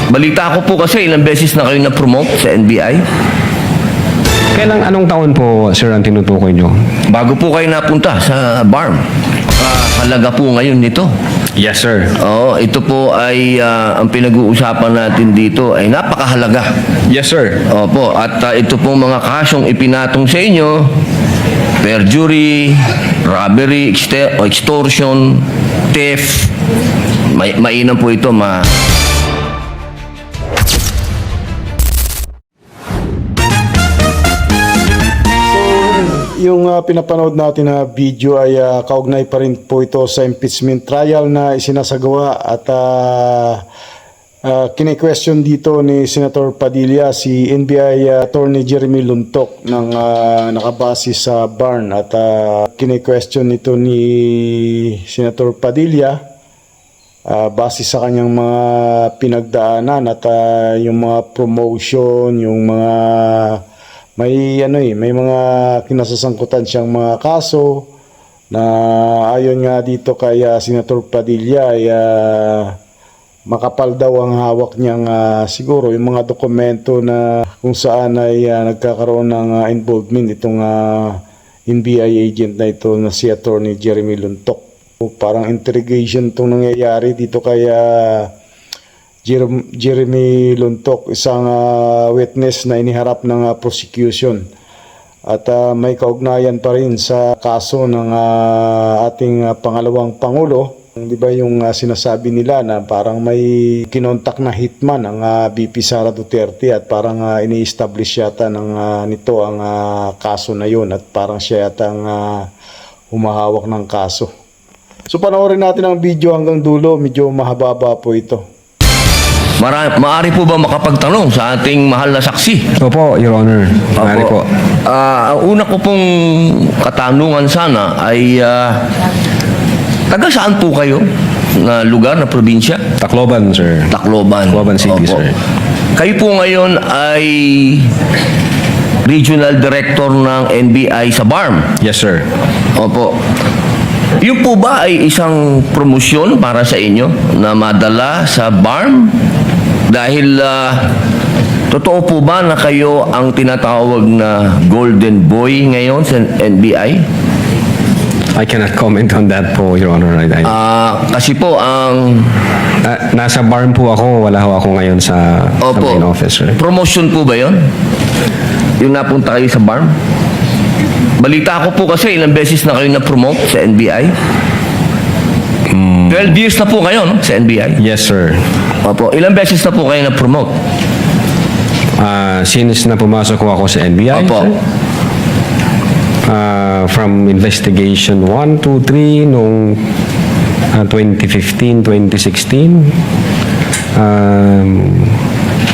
Balita ko po kasi ilang beses na kayo na-promote sa NBI. Anong taon po, sir, ang tinutukoy nyo? Bago po kayo napunta sa BARM. Halaga po ngayon nito. Yes, sir. Oo, ito po ay ang pinag-uusapan natin dito ay napakahalaga. Yes, sir. Opo, at ito pong mga kasyong ipinatong sa inyo, perjury, robbery, extortion, theft, mainam po ito, Yung pinapanood natin na video ay kaugnay pa rin po ito sa impeachment trial na isinasagawa at kine-question dito ni Senator Padilla si NBI Attorney Jeremy Luntok ng nakabase sa BARN at kine-question nito ni Senator Padilla base sa kanyang mga pinagdaanan at yung mga promotion, yung mga may mga kinasasangkutan siyang mga kaso na ayon nga dito kay Senator Padilla ay makapal daw ang hawak niyang siguro yung mga dokumento na kung saan ay nagkakaroon ng involvement itong NBI agent na ito na si Attorney Jeremy Luntok. Parang interrogation itong nangyayari dito kay Jeremy Luntok, isang witness na iniharap ng prosecution at may kaugnayan pa rin sa kaso ng ating pangalawang Pangulo. Di ba yung sinasabi nila na parang may kinontak na hitman ang VP Sara Duterte at parang ini-establish yata nito ang kaso na yun at parang siya yata ang humahawak ng kaso. So panoorin natin ang video hanggang dulo, medyo mahaba po ito. Maaari po ba makapagtanong sa ating mahal na saksi? Opo, Your Honor. Maaari po. Ang una ko pong katanungan sana ay taga saan po kayo na lugar, na probinsya? Tacloban, sir. Tacloban. Tacloban City, Opo. sir. Kayo po ngayon ay Regional Director ng NBI sa BARM. Yes, sir. Opo. Yun po ba ay isang promosyon para sa inyo na madala sa BARM? Dahil totoo po ba na kayo ang tinatawag na Golden Boy ngayon sa NBI? I cannot comment on that po, Your Honor. Kasi po ang... nasa BARM po ako. Wala ho ako ngayon sa main office, sir. Promotion po ba yun? Yung napunta kayo sa BARM? Balita ko po kasi ilang beses na kayo na-promote sa NBI. 12 years na po kayo, no? Sa NBI. Yes, sir. Opo. Ilang beses na po kayo na-promote? Since na pumasok ko ako sa NBI, Opo. sir, from investigation 1, 2, 3 noong 2015, 2016.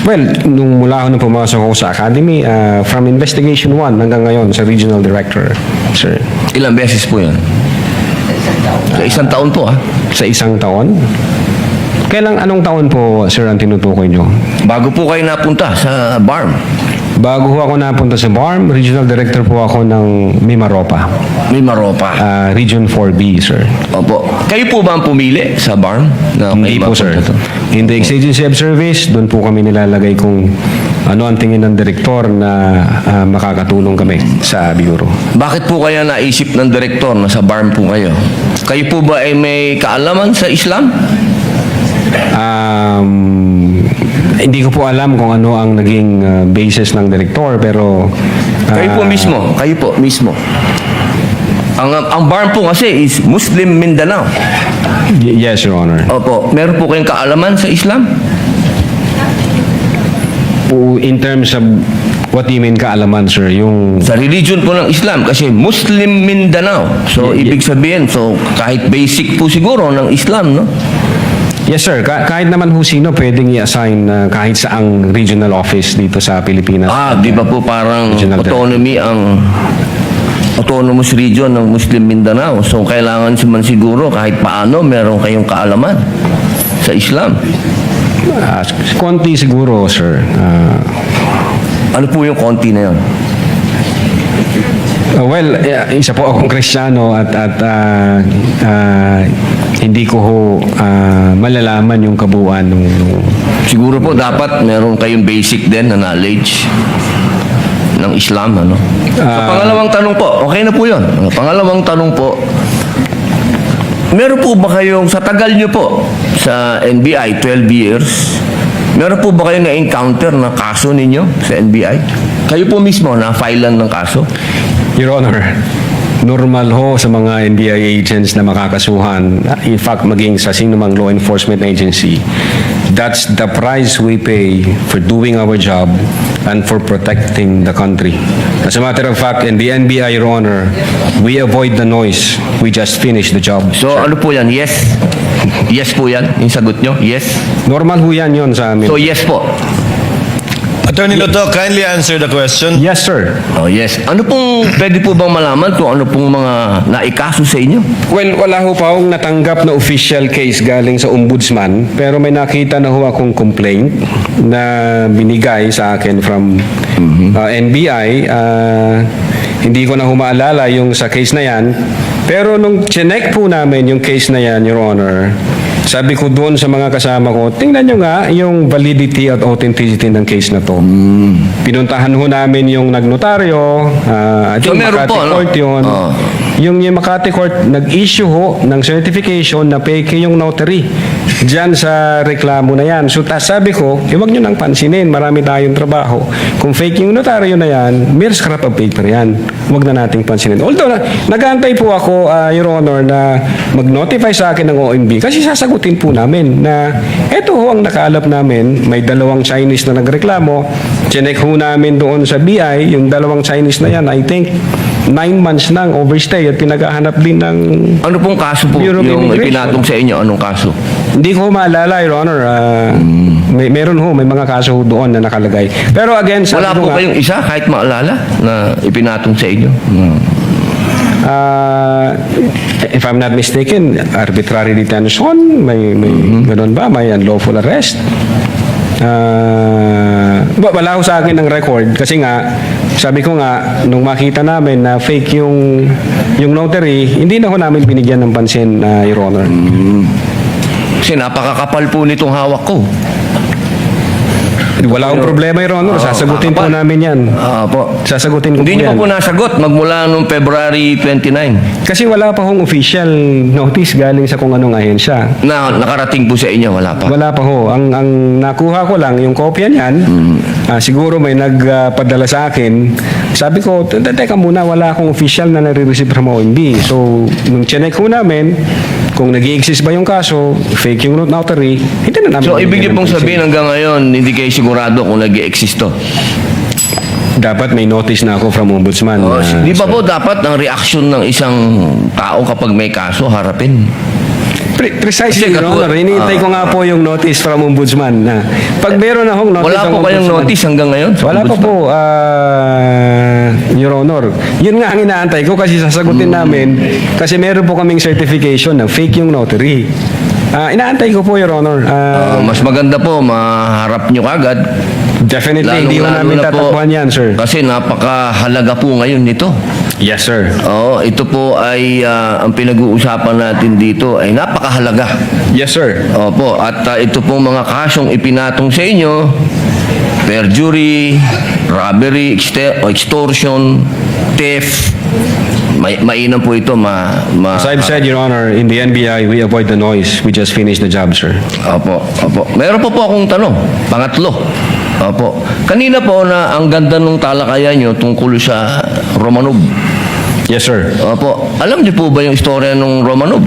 Well, nung mula ako nang pumasok ako sa academy, from investigation 1 hanggang ngayon sa regional director, sir. Ilang beses po yun? Sa isang taon po, Sa isang taon? Anong taon po, sir, ang tinutukoy nyo? Bago po kayo napunta sa BARM. Bago ho ako napunta sa BARM, regional director po ako ng Mimaropa. Mimaropa. Region 4B, sir. Opo. Kayo po ba ang pumili sa BARM? Hindi po, sir. In the exigency of service, doon po kami nilalagay kung ano ang tingin ng direktor na makakatulong kami sa bureau. Bakit po kaya naisip ng direktor na sa BARM po kayo? Kayo po ba ay may kaalaman sa Islam? Hindi ko po alam kung ano ang naging basis ng direktor, pero... Kayo po mismo. Ang BARM po kasi is Muslim Mindanao. Yes, Your Honor. Opo. Meron po kayong kaalaman sa Islam? In terms of what do you mean kaalaman, sir? Yung... Sa religion po ng Islam kasi Muslim Mindanao. So, ibig sabihin, kahit basic po siguro ng Islam, no? Yes, sir. Kahit naman ho sino pwedeng i-assign kahit saang regional office dito sa Pilipinas. Di ba po parang autonomy ang autonomous region ng Muslim Mindanao. So, kailangan man siguro kahit paano meron kayong kaalaman sa Islam. Konti siguro, sir. Ano po yung konti na yun? Isa po akong Kristiyano at hindi ko ho malalaman yung kabuuan ng Siguro po dapat meron kayong basic din na knowledge ng Islam, ano? So, pangalawang tanong po, okay na po yun. Pangalawang tanong po, meron po ba kayong, sa tagal nyo po, sa NBI, 12 years, meron po ba kayong na-encounter na kaso ninyo sa NBI? Kayo po mismo na-filean ng kaso? Your Honor, normal ho sa mga NBI agents na makakasuhan, in fact, maging sa sinumang law enforcement agency, that's the price we pay for doing our job and for protecting the country. As a matter of fact, in the NBI, Your Honor, we avoid the noise. We just finish the job. So, ano po yan? Yes? Yes po yan? Yung sagot nyo? Yes? Normal ho yan yun sa amin. So, yes po. Attorney Luto, kindly answer the question. Yes, sir. Oh, yes. Ano pong, pwede po bang malaman kung ano pong mga naikaso sa inyo? Well, wala ho pa akong natanggap na official case galing sa ombudsman, pero may nakita na ho akong complaint na binigay sa akin from NBI. Hindi ko na humaalala yung sa case na yan. Pero nung chinek po namin yung case na yan, Your Honor, sabi ko doon sa mga kasama ko, tingnan nyo nga yung validity at authenticity ng case na to. Pinuntahan ho namin yung nagnotaryo, So, meron Makati po, ano? Court yun. Oh. Yung Makati Court, nag-issue ho ng certification na fake yung notary dyan sa reklamo na yan. So, sabi ko, huwag nyo nang pansinin, marami tayong trabaho. Kung fake yung notaryo na yan, mere scrap of paper yan. Huwag na nating pansinin. Although, nag-aantay po ako, Your Honor, na mag-notify sa akin ng OMB kasi sasagutin po namin na eto ho ang nakalap namin, may dalawang Chinese na nagreklamo, chinek ho namin doon sa BI, yung dalawang Chinese na yan, I think, 9 months nang overstay at pinaghahanap din ng Ano pong kaso po Bureau of yung Immigration. ipinatong sa inyo? Anong kaso? Hindi ko maalala, Your Honor. Meron ho, may mga kaso ho doon na nakalagay. Pero again, sabi Wala ko po nga, kayong isa kahit maalala na ipinatong sa inyo? if I'm not mistaken, arbitrary detention, may ganun ba? May unlawful arrest? Wala ho sa akin ng record kasi nga, sabi ko nga, nung makita namin na fake yung notary, hindi na ho namin binigyan ng pansin, Your Honor. Kasi napakakapal po nitong hawak ko. Wala akong problema, Your Honor. Sasagutin po namin yan. Po. Sasagutin ko Hindi po niyo yan. pa po nasagot magmula noong February 29 Kasi wala pa hong official notice galing sa kung anong ahensya. na nakarating po sa inyo. Wala pa. Wala pa ho. Ang nakuha ko lang, yung kopya niyan, siguro may nagpadala sa akin. Sabi ko, teka muna, wala akong official na nare-receive from OMB. So, nung chinek ko namin, kung nag-i-exist ba yung kaso, fake yung notary, hindi na namin. So, ibig niyo binigyan ng pong pansin. sabihin hanggang ngayon, hindi kayo sigurado kung nag-i-exist to. Dapat may notice na ako from ombudsman. Di ba po dapat ang reaksyon ng isang tao kapag may kaso, harapin? Precisely, Kasi Your Honor. Hinihintay ko nga po yung notice from ombudsman na pag meron akong notice Wala ng po kayong ombudsman- notice hanggang ngayon? sa Wala pa ombudsman? po, Your Honor. Yun nga ang inaantay ko kasi sasagutin namin kasi meron po kaming certification na fake yung notary. Inaantay ko po, Your Honor. Mas maganda po, maharap nyo kagad. Definitely, hindi ko Lalong-lalo namin na po, tatakbuhan yan, sir. Kasi napakahalaga po ngayon nito. Yes, sir. Oo, ito po ay ang pinag-uusapan natin dito ay napakahalaga. Yes, sir. Opo, at ito pong mga kasong ipinatong sa inyo, perjury, robbery, extortion, theft, mainam po ito. As I've said, Your Honor, in the NBI, we avoid the noise. We just finish the job, sir. Opo. Meron po akong tanong, pangatlo. Opo. Kanina po na ang ganda ng talakayan nyo tungkol sa Romanov. Yes, sir. Opo. Alam niyo po ba yung istorya ng Romanov?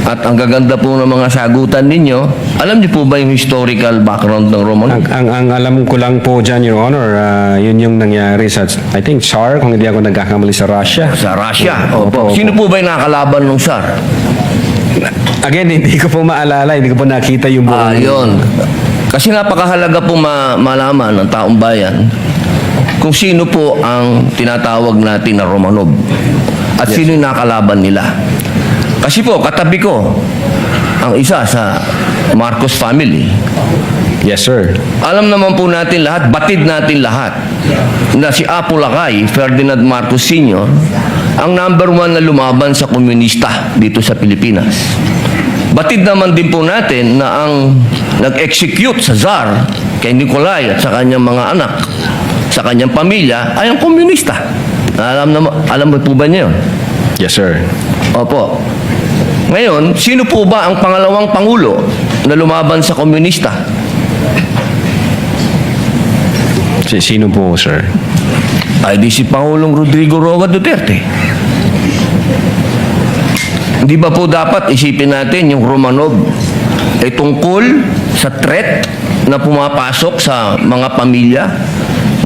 At ang gaganda po ng mga sagutan ninyo, alam niyo po ba yung historical background ng Romanov? Ang alam ko lang po dyan, Your Honor, yun yung nangyari sa, I think, SAR, kung hindi ako nagkakamali sa Russia. Sa Russia. Opo. Opo. Sino po ba yung nakakalaban ng SAR? Again, hindi ko po maalala, hindi ko po nakita yung buong... Yun. Kasi napakahalaga po malaman ng taong bayan kung sino po ang tinatawag natin na Romanov at sino yung nakalaban nila. Kasi po, katabi ko ang isa sa Marcos family. Yes, sir. Alam naman po natin lahat, batid natin lahat, na si Apo Lakay, Ferdinand Marcos Sr., ang number 1 na lumaban sa komunista dito sa Pilipinas. Batid naman din po natin na ang nag-execute sa Tsar kay Nicolay at sa kanyang mga anak, sa kanyang pamilya, ay ang komunista. Alam mo po ba niyo? Yes, sir. Opo. Ngayon, sino po ba ang pangalawang pangulo na lumaban sa komunista? Sino po, sir? Ay di si Pangulong Rodrigo Roa Duterte. Hindi ba po dapat isipin natin yung Romanov ay tungkol sa threat na pumapasok sa mga pamilya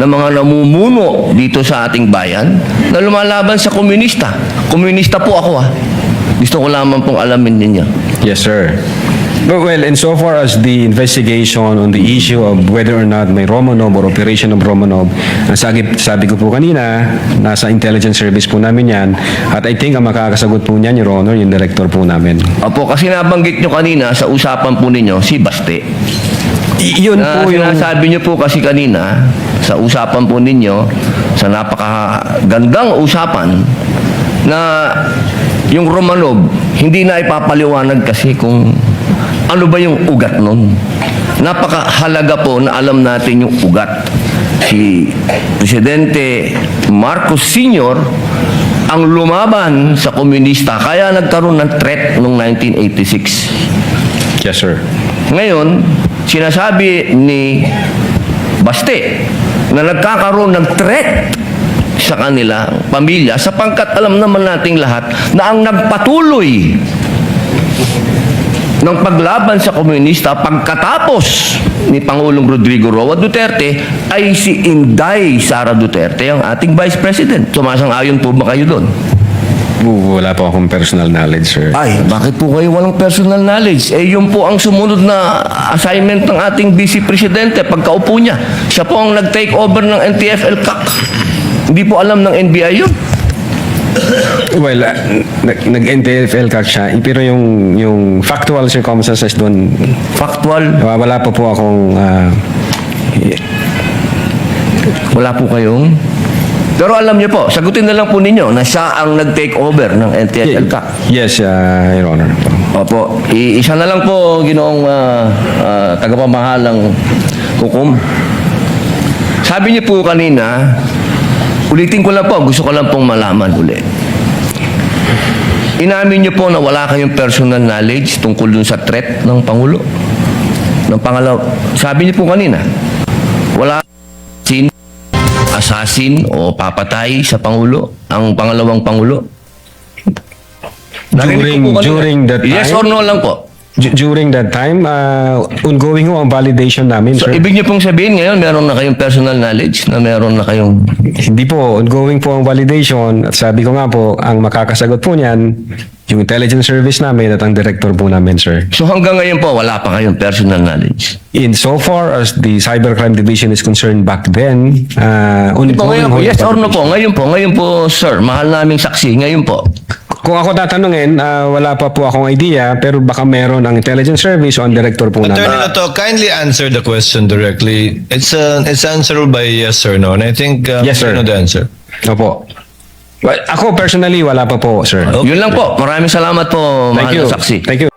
ng mga namumuno dito sa ating bayan na lumalaban sa komunista. Komunista po ako Gusto ko lamang pong alamin ninyo. Yes, sir. Well, insofar as the investigation on the issue of whether or not may Romanov or operation of Romanov, sabi ko po kanina, nasa intelligence service po namin yan, at I think ang makakasagot po niyan, Your Honor, yung director po namin. Opo, kasi nabanggit nyo kanina sa usapan po ninyo, si Baste. Yun Na po yung... sinasabi niyo po kasi kanina, sa usapan po ninyo, sa napakagandang usapan, na yung Romanov, hindi na ipapaliwanag kasi kung ano ba yung ugat nun. Napakahalaga po na alam natin yung ugat. Si Presidente Marcos Sr. ang lumaban sa komunista, kaya nagkaroon ng threat noong 1986. Yes, sir. Ngayon, sinasabi ni Baste na nagkakaroon ng threat sa kanila pamilya sapagkat alam naman nating lahat na ang nagpatuloy ng paglaban sa komunista pagkatapos ni Pangulong Rodrigo Roa Duterte ay si Inday Sara Duterte, ang ating Vice President. Sumasang-ayon po ba kayo doon? Wala po akong personal knowledge, sir. Ay, bakit po kayo walang personal knowledge? Eh, yun po ang sumunod na assignment ng ating Vice Presidente pagkaupo niya. Siya po ang nag-take over ng NTF-ELCAC. Hindi po alam ng NBI yun. Well, nag-NTF-ELCAC siya, pero yung factual circumstances doon, Factual, wala pa po akong... wala po kayong... Pero alam niyo po, sagutin na lang po ninyo na siya ang nag-take over ng NTF-ELCAC. Yes, Your Honor. Opo, isa na lang po, ginoong tagapamahalang hukom. Sabi niyo po kanina, ulitin ko lang po, gusto ko lang pong malaman ulit. Inamin niyo po na wala kayong personal knowledge tungkol dun sa threat ng Pangulo. Ng pangalaw, sabi niyo po kanina, wala assassin o papatay sa Pangulo, ang pangalawang Pangulo. Narinig ko po kanina. During that time? Yes or no lang po. During that time, ongoing ho ang validation namin, So, sir. ibig niyo pong sabihin ngayon, meron na kayong personal knowledge na meron na kayong... Hindi po, ongoing po ang validation. At sabi ko nga po, ang makakasagot po niyan, yung intelligence service namin at ang director po namin, sir. So, hanggang ngayon po, wala pa kayong personal knowledge. In so far as the cybercrime division is concerned back then, Po, ongoing ngayon po, ho yung yes or no validation. po? Ngayon po, sir, mahal naming saksi. Ngayon po. Kung ako tatanungin, wala pa po akong idea, pero baka meron ang intelligence service o ang director po Attorney namin. Lato, kindly answer the question directly. It's answerable by yes or no. And I think Yes, sir. you know the answer. Opo. Well, ako personally, wala pa po, sir. Yun lang po. Maraming salamat po, Thank mahal you. na saksi. Thank you.